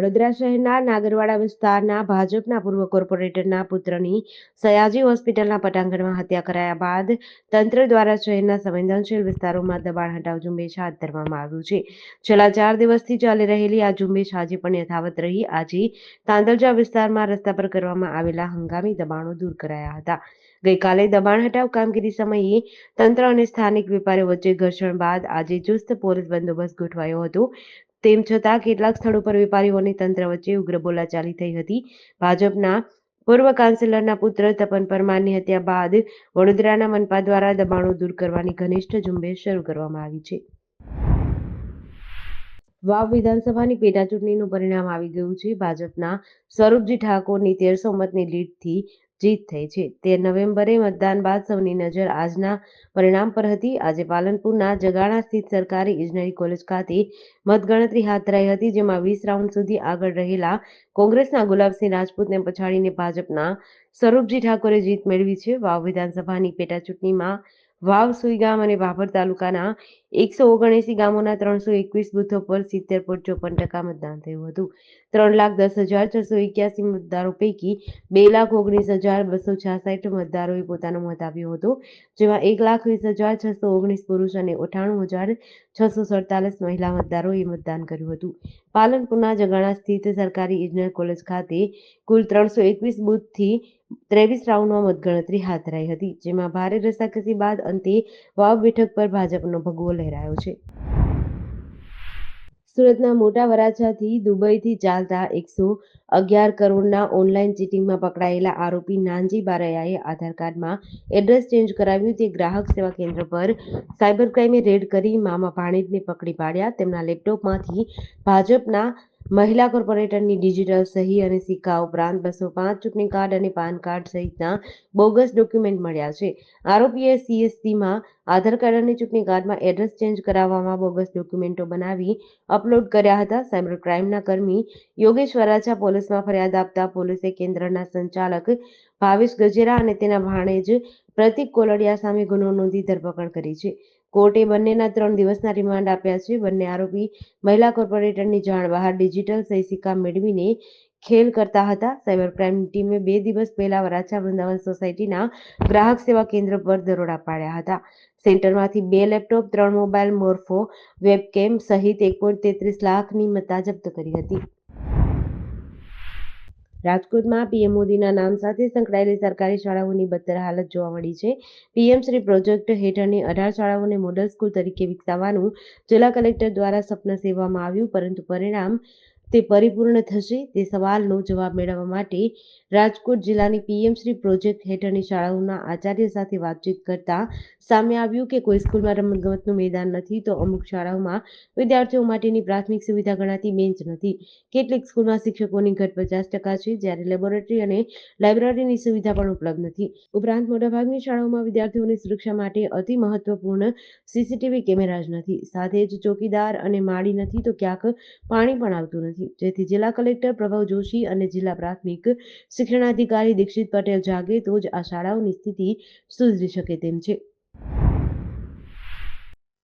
વડોદરા શહેરના નાગરવાડા વિસ્તારના ભાજપના પૂર્વ કોર્પોરેટરના પુત્રની સયાજી હોસ્પિટલના પટાંગણમાં હત્યા કરાયા બાદ તંત્ર દ્વારા શહેરના સંવેદનશીલ વિસ્તારોમાં દબાણ હટાવ ઝુંબેશ હાથ ધરવામાં આવ્યું છે. છેલ્લા 4 દિવસથી ચાલી રહેલી આ ઝુંબેશ આજે પણ યથાવત રહી. આજે તાંદલજા વિસ્તારમાં રસ્તા પર કરવામાં આવેલા હંગામી દબાણો દૂર કરાયા હતા. ગઈકાલે દબાણ હટાવ કામગીરી સમયે તંત્ર અને સ્થાનિક વેપારીઓ વચ્ચે ઘર્ષણ બાદ આજે ચુસ્ત પોલીસ બંદોબસ્ત ગોઠવાયો હતો. તેમ છતાં કેટલાક સ્થળો પર વેપારીઓ અને તંત્ર વચ્ચે ઉગ્ર બોલાચાલી થઈ હતી. ભાજપના પૂર્વ કાઉન્સિલરના પુત્ર તપન પરમારની હત્યા બાદ વડોદરાના મનપા દ્વારા દબાણો દૂર કરવાની ઘનિષ્ઠ ઝુંબેશ શરૂ કરવામાં આવી છે. વાવ વિધાનસભાની પેટા ચૂંટણીનું પરિણામ આવી ગયું છે. ભાજપના સ્વરૂપજી ઠાકોરની 1300 મતની લીડથી જીત થઈ છે. 13 નવેમ્બરે મતદાન બાદ સૌની નજર આજના પરિણામ પર હતી. આજે પાલનપુરના જગાણા સ્થિત સરકારી ઇજનેરી કોલેજ ખાતે મતગણતરી હાથ ધરાઈ હતી, જેમાં 20 રાઉન્ડ સુધી આગળ રહેલા કોંગ્રેસના ગુલાબસિંહ રાજપૂતને પછાડીને ભાજપના સ્વરૂપજી ઠાકોરે જીત મેળવી છે. વાવ વિધાનસભાની પેટા ચૂંટણીમાં વાવ, સુઈગામ અને ભાભર તાલુકાના 179 ગામોના 321 બૂથો પર 70.54% મતદાન થયું હતું. 3,10,681 મતદારો પૈકી 2,19,266 મતદારોએ પોતાનો મત આપ્યો હતો, જેમાં 1,20,619 પુરુષ અને 98,647 મહિલા મતદારોએ મતદાન કર્યું હતું. પાલનપુરના જગાણા સ્થિત સરકારી ઇજનેર કોલેજ ખાતે કુલ 321 બૂથથી 23 રાઉન્ડમાં મતગણતરી હાથ ધરાઈ હતી, જેમાં ભારે રસાકસી બાદ અંતે વાવ બેઠક પર ભાજપનો ભગવો લહેરાયો છે. સુરતના મોટા વરાછાથી દુબઈથી ચાલતા 111 કરોડના ઓનલાઈન ચીટિંગમાં પકડાયેલા આરોપી નાનજી બારૈયાએ આધાર કાર્ડમાં એડ્રેસ ચેન્જ કરાવ્યું. તે ગ્રાહક સેવા કેન્દ્ર પર સાયબર ક્રાઇમે રેડ કરી મામા ભાણેજને પકડી પાડ્યા. તેમના લેપટોપમાંથી ભાજપના મહિલા કોર્પોરેટરની ડિજિટલ સહી અને સિક્કા ઉપરાંત 205 ચૂંટણી કાર્ડ અને પાન કાર્ડ સહિતના બોગસ ડોક્યુમેન્ટ મળ્યા છે. આરોપીએ CSCમાં આધાર કાર્ડ અને ચૂંટણી કાર્ડમાં એડ્રેસ ચેન્જ કરાવવામાં બોગસ ડોક્યુમેન્ટો બનાવી અપલોડ કર્યા હતા. સાયબર ક્રાઇમના કર્મી યોગેશ વરાછા પોલીસમાં ફરિયાદ આપતા પોલીસે કેન્દ્રના સંચાલક ભાવેશ ગજેરા અને તેના ભાણેજ પ્રતિક કોલડિયા સામે ગુનો નોંધી ધરપકડ કરી છે. કોર્ટે બંનેના 3 દિવસના રિમાન્ડ આપ્યા છે. બંને આરોપી મહિલા કોર્પોરેટરની જાણ બહાર ડિજિટલ સહી સિક્કા મેળવીને ખેલ કરતા હતા. સાયબર ક્રાઇમની ટીમે 2 દિવસ પહેલા વરાછા વૃંદાવન સોસાયટીના ગ્રાહક સેવા કેન્દ્ર પર દરોડા પાડ્યા હતા. સેન્ટરમાંથી 2 લેપટોપ, 3 મોબાઈલ, મોર્ફો વેબકેમ સહિત 1.33 લાખની મત્તા જપ્ત કરી હતી. રાજકોટમાં પીએમ મોદીના નામ સાથે સંકળાયેલી સરકારી શાળાઓની બદતર હાલત જોવા મળી છે. પીએમ શ્રી પ્રોજેક્ટ હેઠળની 18 શાળાઓને મોડલ સ્કૂલ તરીકે વિકસાવવાનું જિલ્લા કલેક્ટર દ્વારા સપના સેવવામાં આવ્યું, પરંતુ પરિણામ તે પરિપૂર્ણ થશે તે સવાલનો જવાબ મેળવવા માટે રાજકોટ જિલ્લાની પીએમ શ્રી પ્રોજેક્ટ હેઠળની શાળાઓના આચાર્ય સાથે વાતચીત કરતા સામે આવ્યું કે કોઈ સ્કૂલમાં રમતગમતનું મેદાન નથી, તો અમુક શાળાઓમાં વિદ્યાર્થીઓ માટેની પ્રાથમિક સુવિધા ગણાતી બેન્ચ નથી. કેટલીક સ્કૂલમાં શિક્ષકોની ઘટ 50% છે, જ્યારે લેબોરેટરી અને લાઇબ્રેરીની સુવિધા પણ ઉપલબ્ધ નથી. ઉપરાંત મોટાભાગની શાળાઓમાં વિદ્યાર્થીઓની સુરક્ષા માટે અતિ મહત્વપૂર્ણ CCTV કેમેરા જ નથી. સાથે જ ચોકીદાર અને માળી નથી, તો ક્યાંક પાણી પણ આવતું નથી, જેથી જિલ્લા કલેક્ટર પ્રભવ જોશી અને જિલ્લા પ્રાથમિક શિક્ષણાધિકારી દીક્ષિત પટેલ જાગે તો જ આ શાળાઓની સ્થિતિ સુધરી શકે તેમ છે.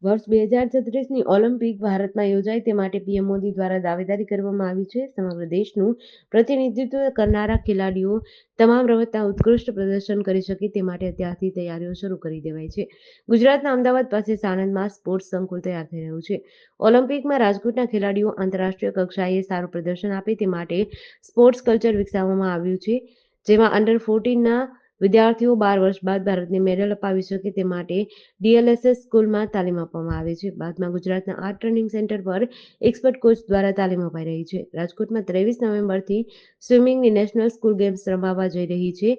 વર્ષ 2036ની ઓલિમ્પિક ભારતમાં યોજાય તે માટે પીએમ મોદી દ્વારા દાવેદારી કરવામાં આવી છે. સમગ્ર દેશનું પ્રતિનિધિત્વ કરનારા ખેલાડીઓ તમામ રમતમાં ઉત્કૃષ્ટ પ્રદર્શન કરી શકે તે માટે અત્યારથી તૈયારીઓ શરૂ કરી દેવાઈ છે. ગુજરાતના અમદાવાદ પાસે સાણંદમાં સ્પોર્ટ્સ સંકુલ તૈયાર થઈ રહ્યું છે. ઓલિમ્પિકમાં રાજકોટના ખેલાડીઓ આંતરરાષ્ટ્રીય કક્ષાએ સારું પ્રદર્શન આપે તે માટે સ્પોર્ટ્સ કલ્ચર વિકસાવવામાં આવ્યું છે, જેમાં અંડર 14ના વિદ્યાર્થીઓ 12 વર્ષ બાદ ભારતને મેડલ અપાવી શકે તે માટે DLSS સ્કૂલમાં તાલીમ આપવામાં આવે છે. બાદમાં ગુજરાતના આર્ટ ટ્રેનિંગ સેન્ટર પર એક્સપર્ટ કોચ દ્વારા તાલીમ અપાઈ રહી છે. રાજકોટમાં 23 નવેમ્બરથી સ્વિમિંગની નેશનલ સ્કૂલ ગેમ્સ રમાવા જઈ રહી છે.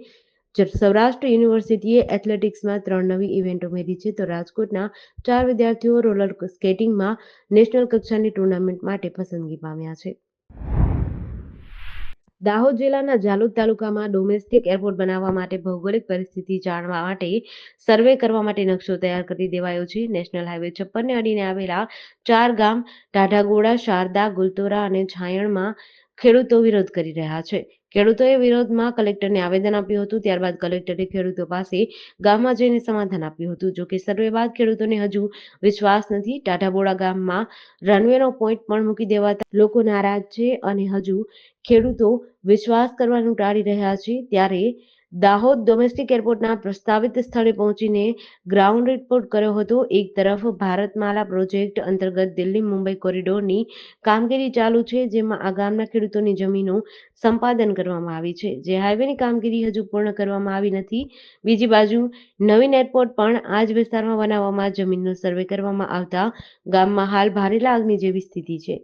સૌરાષ્ટ્ર યુનિવર્સિટીએ એથ્લેટિક્સમાં 3 નવી ઇવેન્ટ ઉમેરી છે, તો રાજકોટના 4 વિદ્યાર્થીઓ રોલર સ્કેટિંગમાં નેશનલ કક્ષાની ટુર્નામેન્ટ માટે પસંદગી પામ્યા છે. દાહોદ જિલ્લાના ઝાલોદ તાલુકામાં ડોમેસ્ટિક એરપોર્ટ બનાવવા માટે ભૌગોલિક પરિસ્થિતિ જાણવા માટે સર્વે કરવા માટે નકશો તૈયાર કરી દેવાયો છે. નેશનલ હાઈવે 56ને અડીને આવેલા 4 ગામ ટાઢાગોડા, શારદા, ગુલતોરા અને છાયણમાં ખેડૂતો વિરોધ કરી રહ્યા છે. ખેડૂતોએ વિરોધમાં કલેક્ટરને આવેદન આપ્યું હતું. ત્યારબાદ કલેક્ટરે ખેડૂતો પાસે ગામમાં જઈને સમાધાન આપ્યું હતું. જોકે સર્વે બાદ ખેડૂતોને હજુ વિશ્વાસ નથી. ટાઢાબોળા ગામમાં રનવેનો પોઈન્ટ પણ મૂકી દેવાતા લોકો નારાજ છે અને હજુ ખેડૂતો વિશ્વાસ કરવાનું ટાળી રહ્યા છે. ત્યારે દાહોદ ડોમેસ્ટિક એરપોર્ટના પ્રસ્તાવિત સ્થળે પહોંચીને ગ્રાઉન્ડ રિપોર્ટ કર્યો હતો. એક તરફ ભારતમાલા પ્રોજેક્ટ અંતર્ગત દિલ્હી મુંબઈ કોરિડોરની કામગીરી ચાલુ છે, જેમાં આ ગામના ખેડૂતોની જમીનો સંપાદન કરવામાં આવી છે, જે હાઈવેની કામગીરી હજુ પૂર્ણ કરવામાં આવી નથી. બીજી બાજુ નવીન એરપોર્ટ પણ આ જ વિસ્તારમાં બનાવવામાં જમીનનો સર્વે કરવામાં આવતા ગામમાં હાલ ભારે આગની જેવી સ્થિતિ છે.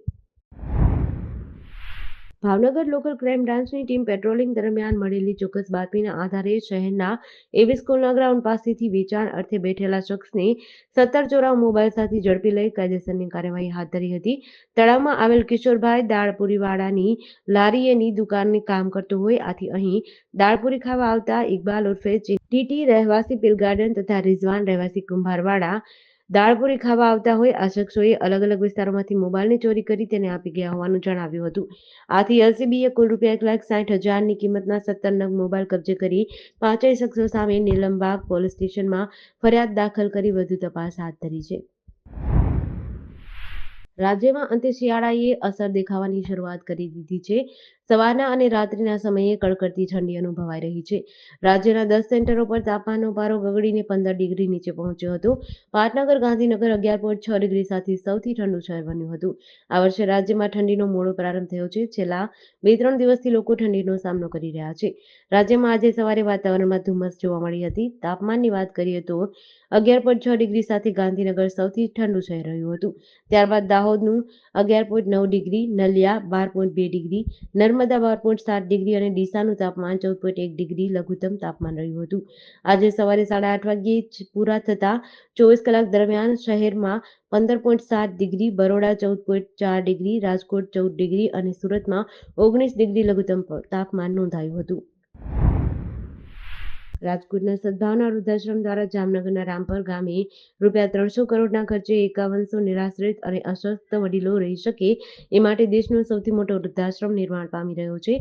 ભાવનગર લોકલ ક્રાઇમ બ્રાન્ચની ટીમ પેટ્રોલિંગ દરમિયાન મળેલી ચોક્કસ બાતમીના આધારે શહેરના એવી સ્કૂલના ગ્રાઉન્ડ પાસેથી વેચાણ અર્થે બેઠેલા શખ્સને 17 ચોરાવ મોબાઈલ સાથે ઝડપી લઈ કાયદેસરની કાર્યવાહી હાથ ધરી હતી. તળાવમાં આવેલ કિશોરભાઈ દાળપુરીવાળાની લારીએની દુકાનને કામ કરતો હોય. આથી અહીં દાળપુરી ખાવા આવતા ઇકબાલ ઉર્ફે ટીટી રહેવાસી પીલ ગાર્ડન તથા રિઝવાન રહેવાસી કુંભારવાડા દાળપુરી ખાવા આવતા હોય. આ શખ્સોએ અલગ અલગ વિસ્તારોમાંથી મોબાઈલની ચોરી કરી તેને આપી ગયા હોવાનું જણાવ્યું હતું. આથી એલસીબીએ કુલ ₹1,60,000ની કિંમતના 17 નંગ મોબાઈલ કબજે કરી પાંચેય શખ્સો સામે નીલમબાગ પોલીસ સ્ટેશનમાં ફરિયાદ દાખલ કરી વધુ તપાસ હાથ ધરી છે. રાજ્યમાં અંતે શિયાળાએ અસર દેખાવાની શરૂઆત કરી દીધી છે. સવારના અને રાત્રિના સમયે કડકડતી ઠંડી અનુભવાઈ રહી છે. રાજ્યના 10 સેન્ટરો પર તાપમાનનો પારો ગગડીને 15 ડિગ્રી નીચે પહોંચ્યો હતો. પાટનગર ગાંધીનગર 11.6 ડિગ્રી સાથે સૌથી ઠંડુ શહેર બન્યું હતું. આ વર્ષે રાજ્યમાં ઠંડીનો મોડો પ્રારંભ થયો છે. છેલ્લા 2-3 દિવસથી લોકો ઠંડીનો સામનો કરી રહ્યા છે. રાજ્યમાં આજે સવારે વાતાવરણમાં ધુમ્મસ જોવા મળી હતી. તાપમાનની વાત કરીએ તો 11.6 ડિગ્રી સાથે ગાંધીનગર સૌથી ઠંડુ શહેર રહ્યું હતું. ત્યારબાદ દાહોદનું 11.9 degree, Naliya 12.2 degree, Narmada 12.7 degree અને ડીસાનું તાપમાન 14.1 ડિગ્રી લઘુત્તમ તાપમાન રહ્યું હતું. આજે સવારે 8:30 વાગ્યે પૂરા થતા 24 કલાક દરમિયાન શહેરમાં 15.7 degree, Baroda 14.4 degree, Rajkot 14 degree અને સુરતમાં 19 ડિગ્રી લઘુત્તમ તાપમાન નોંધાયું હતું. રાજકોટના સદભાવના વૃદ્ધાશ્રમ દ્વારા જામનગરના રામપર ગામે ₹300 કરોડના ખર્ચે 5100 નિરાશ્રિત અને અસ્વસ્થ વડીલો રહી શકે એ માટે દેશનો સૌથી મોટો વૃદ્ધાશ્રમ નિર્માણ પામી રહ્યો છે.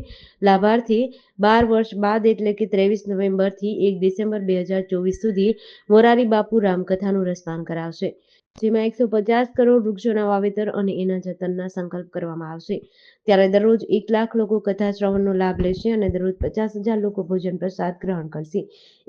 લાભાર્થી 12 વર્ષ બાદ એટલે કે 23 નવેમ્બરથી 1 ડિસેમ્બર 2024 સુધી મોરારી બાપુ રામકથાનું રસપાન કરાવશે. જેમાં 150 કરોડ વૃક્ષોના વાવેતર અને એના જતનના સંકલ્પ કરવામાં આવશે. ત્યારે દરરોજ 1 લાખ લોકો કથા શ્રવણનો લાભ લેશે અને દરરોજ 50,000 લોકો ભોજન પ્રસાદ ગ્રહણ કરશે.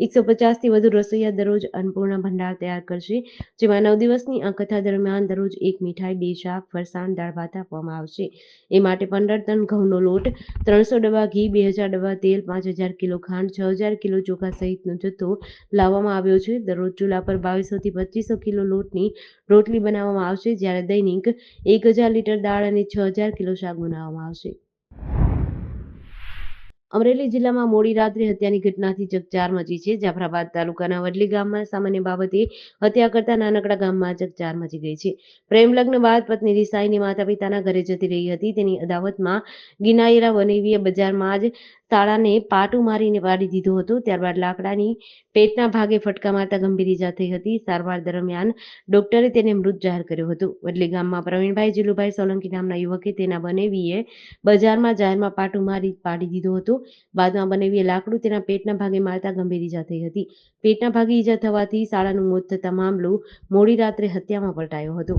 150થી વધુ રસોઈયા દરરોજ અન્નપૂર્ણા ભંડાર તૈયાર કરશે. જેમાં 9 દિવસની આ કથા દરમિયાન દરરોજ 1 મીઠાઈ, 2 શાક, ફરસાણ, દાળ ભાત આપવામાં આવશે. એ માટે 15 ટન ઘઉંનો લોટ, 300 ડબ્બા ઘી, 2000 ડબ્બા તેલ, 5000 કિલો ખાંડ, 6000 કિલો ચોખા સહિતનો જથ્થો લાવવામાં આવ્યો છે. દરરોજ ચૂલા પર 2200 થી 2500 કિલો લોટની રોટલી બનાવવામાં આવશે. જ્યારે દૈનિક 1000 લીટર દાળ અને 6000 કિલો શાક બનાવવામાં આવશે. અમરેલી જિલ્લામાં મોડી રાત્રે હત્યાની ઘટનાથી ચકચાર મચી છે. જાફરાબાદ તાલુકાના વડલી ગામમાં સામાન્ય બાબતે હત્યા કરતા નાનકડા ગામમાં ચકચાર મચી ગઈ છે. પ્રેમ લગ્ન બાદ પત્ની રિસાઈને માતા પિતાના ઘરે જતી રહી હતી. તેની અદાવતમાં ગિનાયેલા બનેવીએ બજારમાં જ શાળાને પાટું મારીને પાડી દીધો હતો. ત્યારબાદ લાકડાની પેટના ભાગે ફટકા મારતા ગંભીર ઈજા થઈ હતી. સારવાર દરમિયાન ડોક્ટરે તેને મૃત જાહેર કર્યો હતો. વડલી ગામમાં પ્રવીણભાઈ જીલુભાઈ સોલંકી નામના યુવકે તેના બનેવીએ બજારમાં જાહેરમાં પાટું મારી પાડી દીધો હતો. બાદમાં બનેવીએ લાકડું તેના પેટના ભાગે મારતા ગંભીર ઈજા થઈ હતી. પેટના ભાગે ઈજા થવાથી શાળાનું મોત થતા મામલો મોડી રાત્રે હત્યામાં પલટાયો હતો.